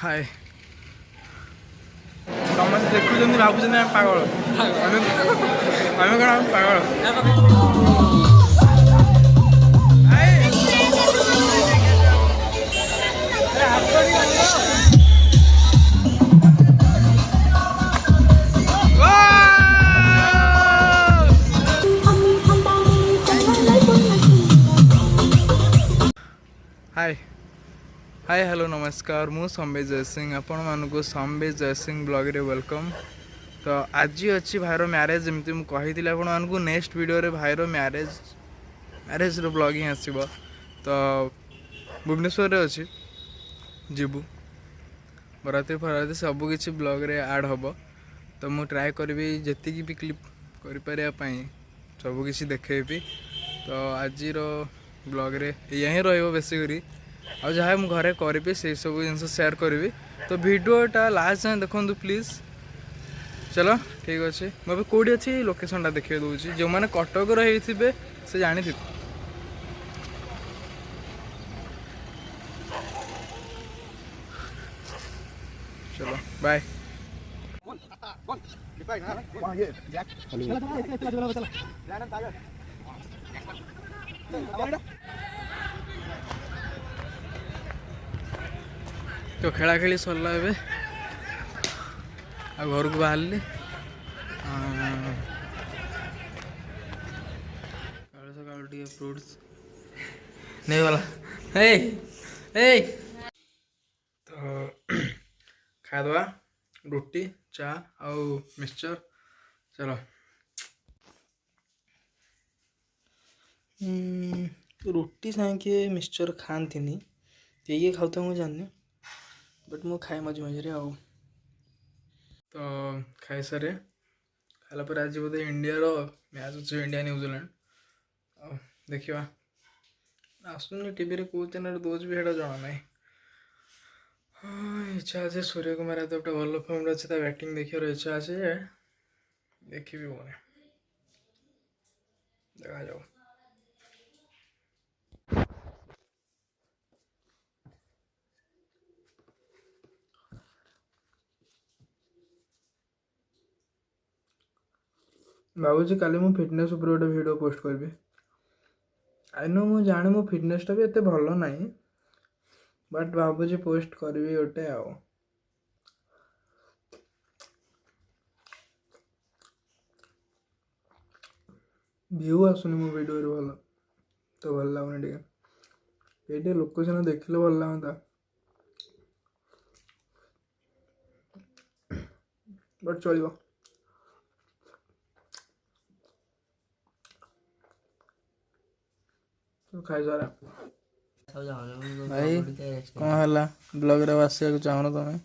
हाय समस्त देखुं भावुँ पागल आम कौन पागल हाय हाय हेलो नमस्कार मु संबे जयसिंह आपण मानक संबे जयसिंह ब्लॉग रे वेलकम। तो आज अच्छी भाईर मैरेज जमी मुझे कही आपण मानक नेक्स्ट वीडियो रे भाईर मैरेज रो ब्लॉगिंग आसब। तो भुवनेश्वर रे अच्छी जीवु बराती फराती सबकि ब्लॉग रे ऐड हम। तो मु ट्राए करी जी भी क्लिप कर सबकि देखेबी। तो आज ब्लॉग रे यही रही आ जहाँ मुझे घरे करी से सब जिन शेयर करी। तो वीडियोटा लास्ट जाए देखो प्लीज। चलो ठीक अच्छे मुझे कौटी अच्छी लोकेशनटा देखिए दूसरी जो मैंने कटक रही से जानी थी। चलो बाय। तो खेला खेली सरला घर को बाहर सकाल फ्रूट्स नहीं वाला तो खादवा रोटी चा आउ मिक्सचर। चलो रोटी सागे मिक्सचर खाती ये खाऊता मुझे जाननी बट मु खाए मझे मझे आओ। तो खाई सारे खाला पर आज बोधे इंडिया रो मैच अच्छे इंडिया न्यूजीलैंड देखा आसुनी टीवी रे कौ चैनल दौर भी है जना ना। हाँ इच्छा अच्छे सूर्य कुमार यादव गोटे भल फर्म अच्छे बैटिंग देखार इच्छा अच्छे देखी होने देखा जाओ। भावुँ काली मु फिटनेस उपर गोटे वीडियो पोस्ट करी। आई नो मु जाने मो फिटनेसटा भी एते भल ना बट भावुँ पोस्ट करी गोटे आ व्यू आसुनी मो वीडियो भल तो भल लगुनि टे लोकेशन देखले भल लगता बट चलो। तो खाई सारा भाई कौन है ब्लॉग रे आसिया चाहून तुम्हें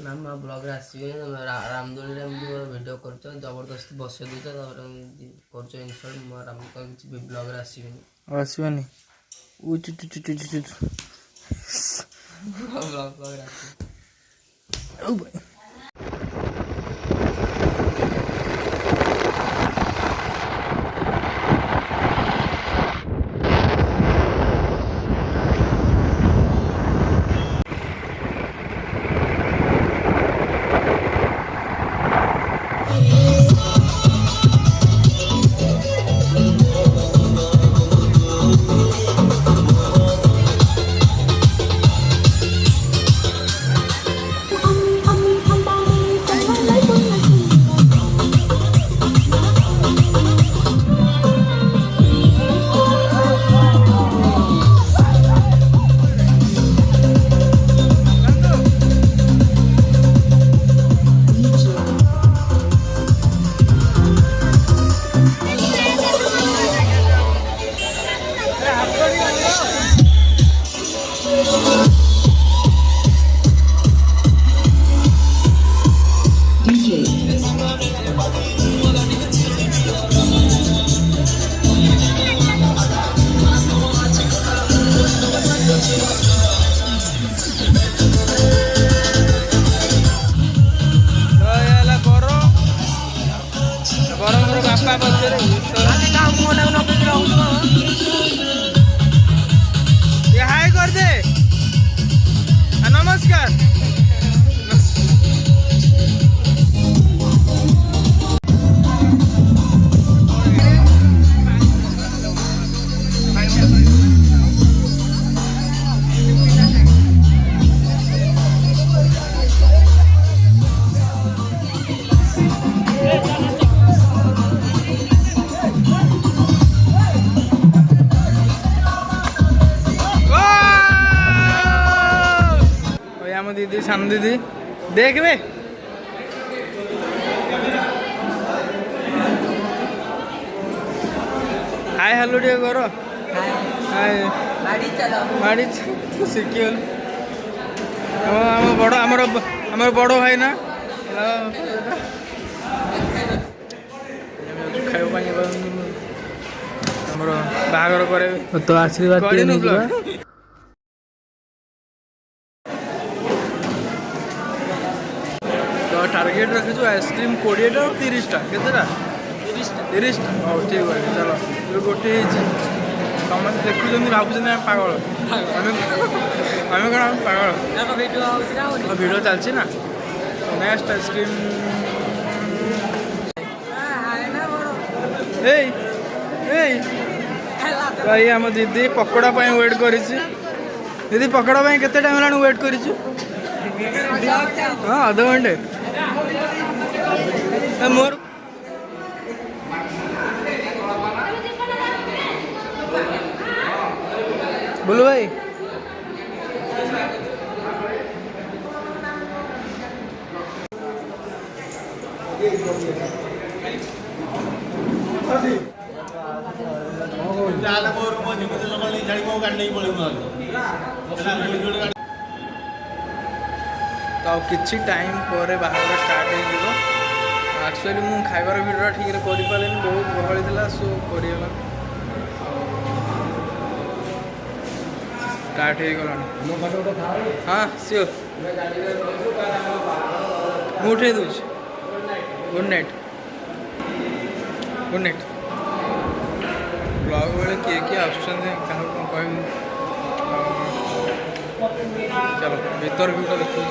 ना मैं ब्लॉग रे आसबे रामदोली रे वीडियो कर जबरदस्ती बस दूच कर इंस्टॉल मैं राम किसी ब्लॉग रे आसबनी ब्लॉग रे भाई नमस्कार। दीदी सान दीदी देखबे हाय हेलो टे कर हाय गाड़ी शिखल बड़ आमर बड़ भाई ना बाहागर करे तो आशीर्वाद तो टार्गेट रखीचु आइसक्रीम 20टा और 30टा केतेटा 30टा हाँ ठीक है चलो ये गोटे समस्त देखुं भावुँ पागल आम कौन पागल भिड चलती ना नेक्स्ट आइसक्रीम तो ये आम दीदी पकोड़ा वेट कर दीदी पकोड़ा केते टाइम है वेट कर हाँ आधा घंटे मोर बोलो भाई तो किसी टाइम पर बाहर स्टार्ट हो एक्चुअली मु खाइबार भिडियो ठीक से कर बहुत गहली था सो करगला स्टार्ट हो गला हाँ सियोर मुझे उठे दूसरी गुड नाइट ब्लॉग बेले किए किए आसुँच कह चलो भीतर व्यूटा देखिए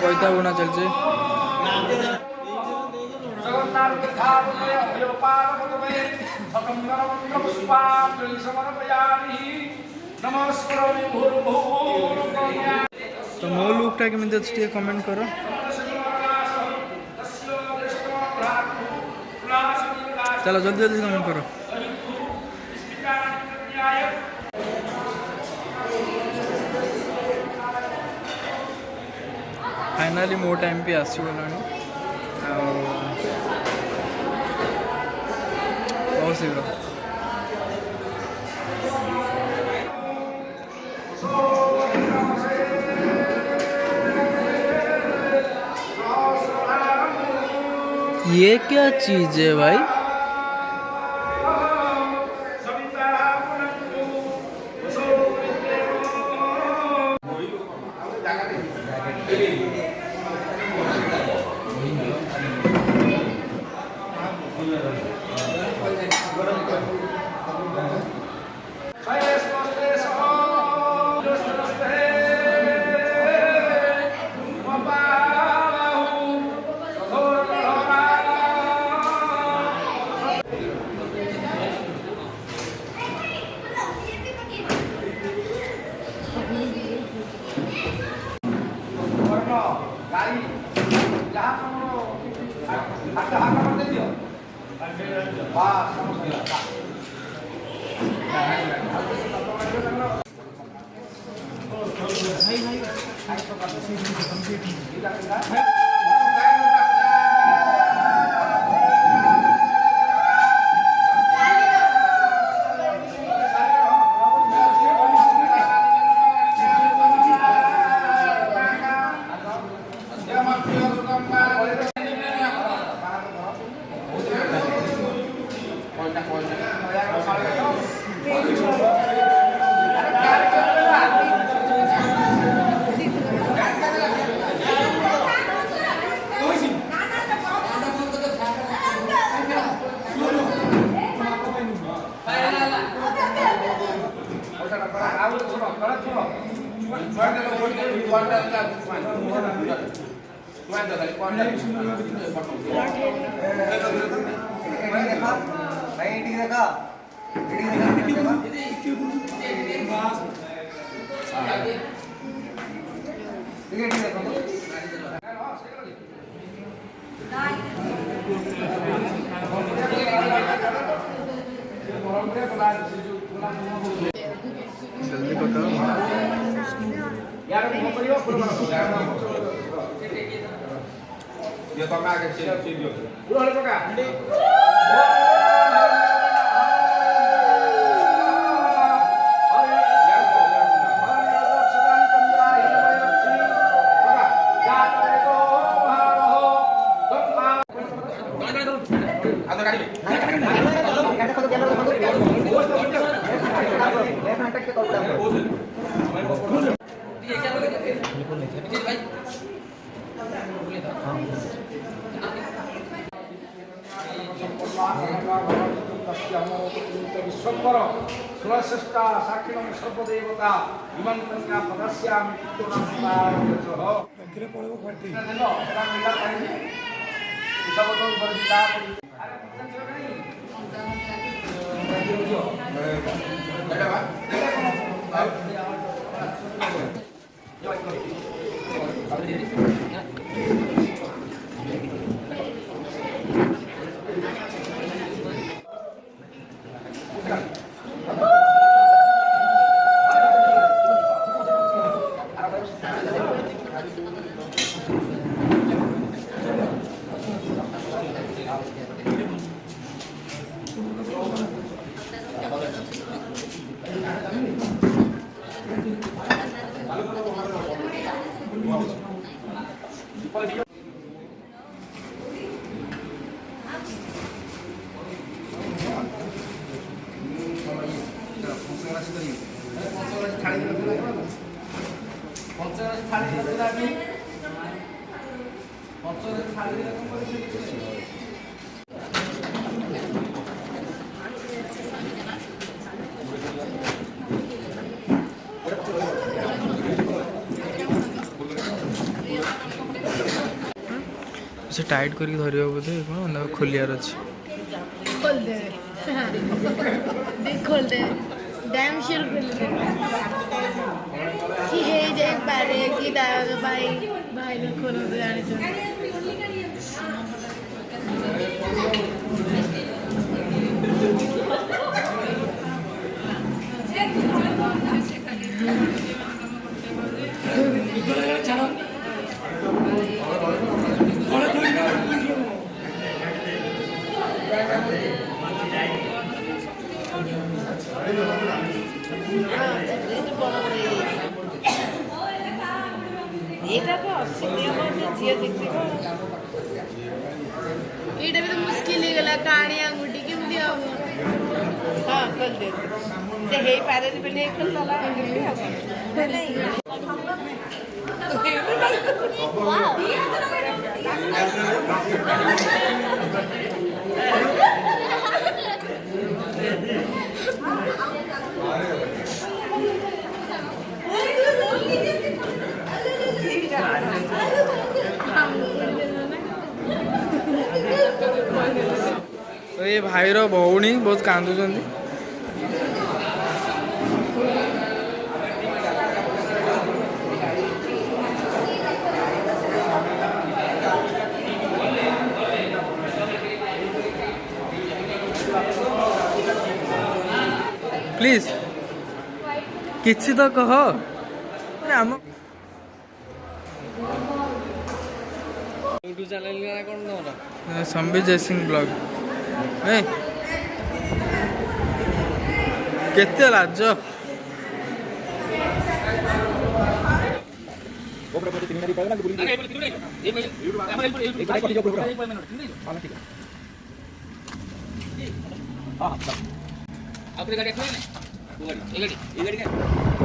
पैता बुना चलছে तो मो लुकटा केमिति अछि कमेंट करो चलो जल्दी जल्दी कमेंट करो फाइनाली मो टाइम पे आसीगला बहुत शीघ्र ये क्या चीज है भाई जल्दी बताओ। Dia tocar que tira filho. Olha pra cá. Vishwambar सुरश्रेष्ठ साक्षिणं सर्वदेवता इमं कन्या पदस्यामि से टाइट करके धरियो बोधे कौन खोलियार अच्छी खोल दे देख खोल दे डैम शुरू कर दे कि हे जे पारे कि दादा भाई भाई ने खोल दे जाने से এটা তো আছে আমাদের জিয়া দেখতে এটা भी तो मुश्किल ही गला कहानी अंगूठी के मुझे आओ हाँ खोल दे से हे पैरे पे नहीं खोल डाला नहीं तो ये भाईर भौणी बहुत कांदुचंदी प्लीज किसी तो कह आम यूट्यूब चैनल ना कौन तमरा संबित जयसिंह ब्लॉग केते लाज ଆଉ ଗୋଟେ ଗାଡ଼ି ଆସିବ ନା ଗାଡ଼ି ଏ ଗାଡ଼ି ଏ ଗାଡ଼ି